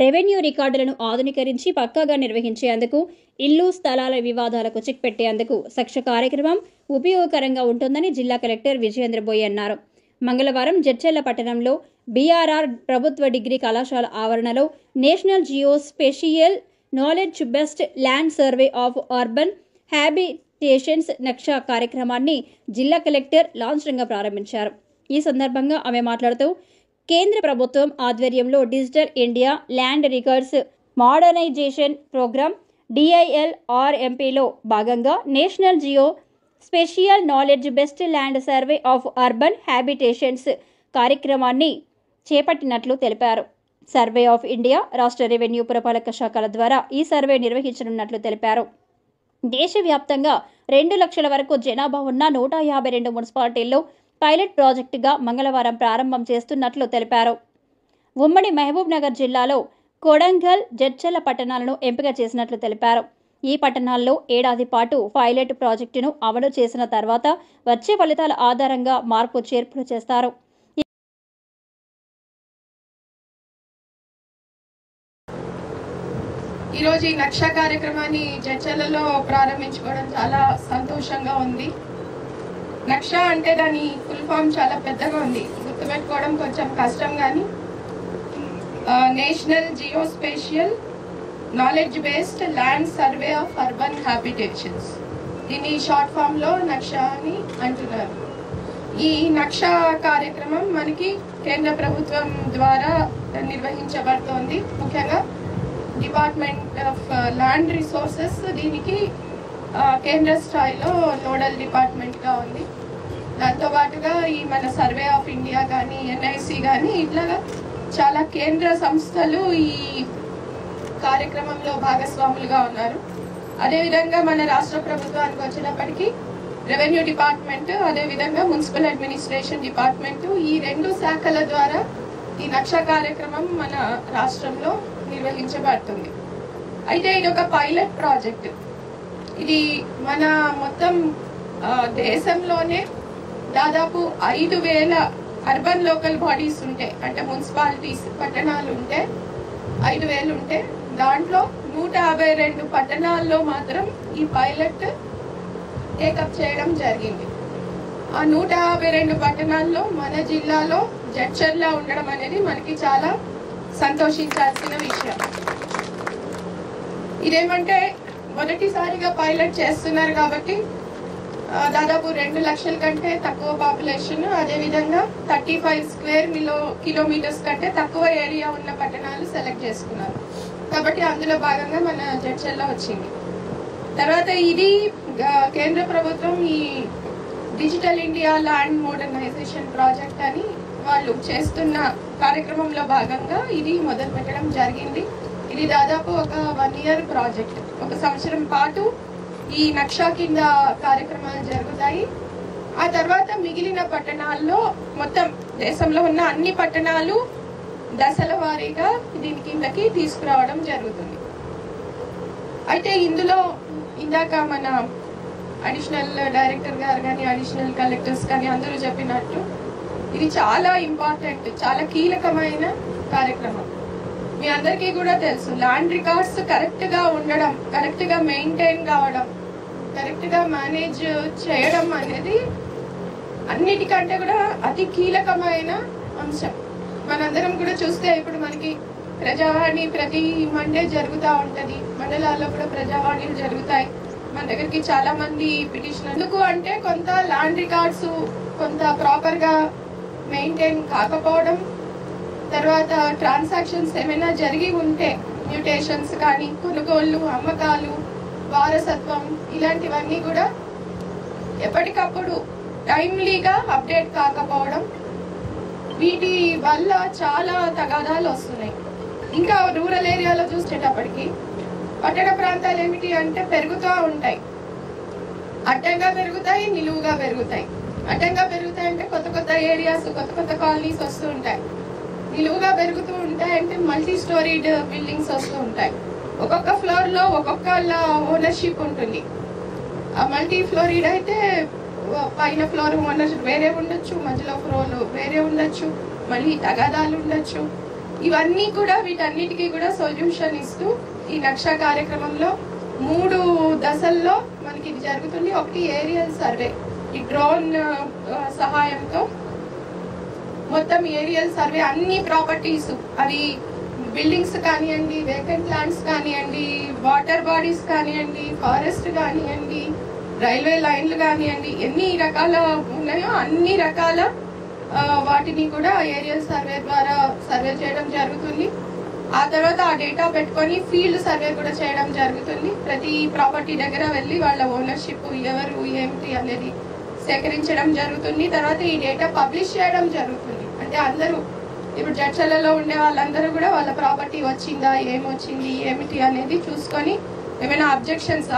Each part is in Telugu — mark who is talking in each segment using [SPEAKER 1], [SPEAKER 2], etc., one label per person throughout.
[SPEAKER 1] రెవెన్యూ రికార్డులను ఆధునీకరించి పక్కాగా నిర్వహించేందుకు, ఇల్లు స్థలాల వివాదాలకు చెక్ పెట్టేందుకు సక్ష కార్యక్రమం ఉపయోగకరంగా ఉంటుందని జిల్లా కలెక్టర్ విజయేంద్రబోయ్ అన్నారు. మంగళవారం జడ్చర్ల పట్టణంలో బీఆర్ఆర్ ప్రభుత్వ డిగ్రీ కళాశాల ఆవరణలో national geospatial knowledge based land survey of urban habitations Naksha కార్యక్రమాన్ని జిల్లా కలెక్టర్ లాంఛనంగా ప్రారంభించారు. ఈ సందర్భంగా ఆమె మాట్లాడుతూ, కేంద్ర ప్రభుత్వం ఆధ్వర్యంలో digital India land records modernisation programme DILRMPలో భాగంగా national geospatial knowledge based land survey of urban habitations కార్యక్రమాన్ని చేపట్టినట్లు తెలిపారు. సర్వే ఆఫ్ ఇండియా, రాష్ట్ర రెవెన్యూ పురపాలక శాఖల ద్వారా ఈ సర్వే నిర్వహించనున్నట్లు తెలిపారు. దేశవ్యాప్తంగా 2 లక్షల వరకు జనాభా ఉన్న 152 మున్సిపాలిటీల్లో పైలట్ ప్రాజెక్టుగా మంగళవారం ప్రారంభం చేస్తున్నట్లు తెలిపారు. ఉమ్మడి మహబూబ్ నగర్ జిల్లాలో కొడంగల్, జడ్చర్ల పట్టణాలను ఎంపిక చేసినట్లు తెలిపారు. ఈ పట్టణాల్లో ఏడాది పాటు పైలట్ ప్రాజెక్టును అమలు చేసిన తర్వాత వచ్చే ఫలితాల ఆధారంగా మార్పు చేర్పులు చేస్తారు.
[SPEAKER 2] ఈరోజు ఈ నక్షా కార్యక్రమాన్ని జడ్చర్లలో ప్రారంభించుకోవడం చాలా సంతోషంగా ఉంది. నక్షా అంటే దాని ఫుల్ ఫామ్ చాలా పెద్దగా ఉంది, గుర్తుపెట్టుకోవడం కొంచెం కష్టం. కానీ national geospatial knowledge based land survey of urban habitations, దీన్ని షార్ట్ ఫామ్లో నక్షా అని అంటున్నారు. ఈ నక్షా కార్యక్రమం మనకి కేంద్ర ప్రభుత్వం ద్వారా నిర్వహించబడుతోంది. ముఖ్యంగా డిపార్ట్మెంట్ ఆఫ్ ల్యాండ్ రిసోర్సెస్ దీనికి కేంద్ర స్థాయిలో నోడల్ డిపార్ట్మెంట్గా ఉంది. దాంతోపాటుగా ఈ మన సర్వే ఆఫ్ ఇండియా కానీ, NIC కానీ ఇట్లా చాలా కేంద్ర సంస్థలు ఈ కార్యక్రమంలో భాగస్వాములుగా ఉన్నారు. అదేవిధంగా మన రాష్ట్ర ప్రభుత్వానికి వచ్చినప్పటికీ రెవెన్యూ డిపార్ట్మెంట్, అదేవిధంగా మున్సిపల్ అడ్మినిస్ట్రేషన్ డిపార్ట్మెంట్, ఈ 2 శాఖల ద్వారా ఈ నక్షా కార్యక్రమం మన రాష్ట్రంలో నిర్వహించబడుతుంది. అయితే ఇది ఒక పైలట్ ప్రాజెక్ట్. ఇది మన మొత్తం దేశంలోనే దాదాపు 5,000 అర్బన్ లోకల్ బాడీస్ ఉంటే, అంటే మున్సిపాలిటీస్ పట్టణాలు ఉంటే 5,000 ఉంటే, దాంట్లో 152 పట్టణాల్లో మాత్రం ఈ పైలట్ టేకప్ చేయడం జరిగింది. ఆ 152 పట్టణాల్లో మన జిల్లాలో జడ్చర్ల ఉండడం అనేది మనకి చాలా సంతోషించాల్సిన విషయం. ఇదేమంటే మొదటిసారిగా పైలట్ చేస్తున్నారు కాబట్టి దాదాపు 2 లక్షల కంటే తక్కువ పాపులేషన్, అదేవిధంగా 35 స్క్వేర్ కిలోమీటర్స్ కంటే తక్కువ ఏరియా ఉన్న పట్టణాలు సెలెక్ట్ చేసుకున్నారు. కాబట్టి అందులో భాగంగా మన జడ్చర్ల వచ్చింది. తర్వాత ఇది కేంద్ర ప్రభుత్వం ఈ digital India land modernisation project అని వాళ్ళు చేస్తున్న కార్యక్రమంలో భాగంగా ఇది మొదలు పెట్టడం జరిగింది. ఇది దాదాపు ఒక 1 ఇయర్ ప్రాజెక్ట్. 1 సంవత్సరం పాటు ఈ నక్షా కింద కార్యక్రమాలు జరుగుతాయి. ఆ తర్వాత మిగిలిన పట్టణాల్లో, మొత్తం దేశంలో ఉన్న అన్ని పట్టణాలు దశల వారీగా దీని కిందకి తీసుకురావడం జరుగుతుంది. అయితే ఇందులో ఇందాక మన అడిషనల్ డైరెక్టర్ గారు కానీ, అడిషనల్ కలెక్టర్స్ కానీ అందరూ చెప్పినట్టు ఇది చాలా ఇంపార్టెంట్, చాలా కీలకమైన కార్యక్రమం. మీ అందరికీ కూడా తెలుసు, ల్యాండ్ రికార్డ్స్ కరెక్ట్గా ఉండడం, కరెక్ట్గా మెయింటైన్ కావడం, కరెక్ట్గా మేనేజ్ చేయడం అనేది అన్నిటికంటే కూడా అతి కీలకమైన అంశం. మనందరం కూడా చూస్తే ఇప్పుడు మనకి ప్రజావాణి ప్రతి మండే జరుగుతూ ఉంటుంది, మండలాల్లో కూడా ప్రజావాణిలు జరుగుతాయి. మన దగ్గరికి చాలా మంది పిటిషన్ ఎందుకు అంటే కొంత ల్యాండ్ రికార్డ్స్ కొంత ప్రాపర్గా మెయింటైన్ కాకపోవడం, తర్వాత ట్రాన్సాక్షన్స్ ఏమైనా జరిగి ఉంటే మ్యూటేషన్స్ కానీ, కొనుగోళ్లు, అమ్మకాలు, వారసత్వం, ఇలాంటివన్నీ కూడా ఎప్పటికప్పుడు టైమ్లీగా అప్డేట్ కాకపోవడం, వీటి వల్ల చాలా తగాదాలు వస్తున్నాయి. ఇంకా రూరల్ ఏరియాలో చూసేటప్పటికి పట్టణ ప్రాంతాలు ఏమిటి అంటే పెరుగుతూ ఉంటాయి, అడ్డంగా పెరుగుతాయి, నిలువుగా పెరుగుతాయి. అడ్డంగా పెరుగుతాయి అంటే కొత్త కొత్త ఏరియాస్, కొత్త కొత్త కాలనీస్ వస్తూ ఉంటాయి. నిలువుగా పెరుగుతూ ఉంటాయి అంటే మల్టీ స్టోరీడ్ బిల్డింగ్స్ వస్తూ ఉంటాయి. ఒక్కొక్క ఫ్లోర్ లో ఒక్కొక్క ఓనర్షిప్ ఉంటుంది. ఆ మల్టీ ఫ్లోరీడ్ అయితే పైన ఫ్లోర్ ఓనర్ వేరే ఉండొచ్చు, మధ్యలో ఫ్లోర్ వేరే ఉండొచ్చు, మళ్ళీ తగాదాలు ఉండొచ్చు. ఇవన్నీ కూడా వీటన్నిటికీ కూడా సొల్యూషన్ ఇస్తూ ఈ నక్షా కార్యక్రమంలో 3 దశల్లో మనకి ఇది జరుగుతుంది. ఒకటి ఏరియల్ సర్వే, ఈ డ్రోన్ సహాయంతో మొత్తం ఏరియల్ సర్వే అన్ని ప్రాపర్టీస్, అవి బిల్డింగ్స్ కానివ్వండి, వేకెంట్ ల్యాండ్స్ కానివ్వండి, వాటర్ బాడీస్ కానివ్వండి, ఫారెస్ట్ కానివ్వండి, రైల్వే లైన్లు కానివ్వండి, ఎన్ని రకాల ఉన్నాయో అన్ని రకాల వాటిని కూడా ఏరియల్ సర్వే ద్వారా సర్వే చేయడం జరుగుతుంది. ఆ తర్వాత ఆ డేటా పెట్టుకొని ఫీల్డ్ సర్వే కూడా చేయడం జరుగుతుంది. ప్రతి ప్రాపర్టీ దగ్గర వెళ్ళి వాళ్ళ ఓనర్షిప్ ఎవరు ఏమిటి అనేది సేకరించడం జరుగుతుంది. తర్వాత ఈ డేటా పబ్లిష్ చేయడం జరుగుతుంది. అంటే అందరూ ఇప్పుడు జడ్చలలో ఉండే వాళ్ళందరూ కూడా వాళ్ళ ప్రాపర్టీ వచ్చిందా, ఏమొచ్చింది, ఏమిటి అనేది చూసుకొని ఏమైనా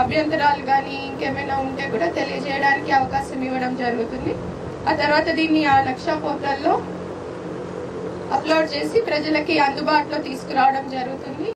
[SPEAKER 2] అభ్యంతరాలు కానీ ఇంకేమైనా ఉంటే కూడా తెలియజేయడానికి అవకాశం ఇవ్వడం జరుగుతుంది. ఆ తర్వాత దీన్ని ఆ నక్షా పోర్టల్లో అప్లోడ్ చేసి ప్రజలకి అందుబాటులో తీసుకురావడం జరుగుతుంది.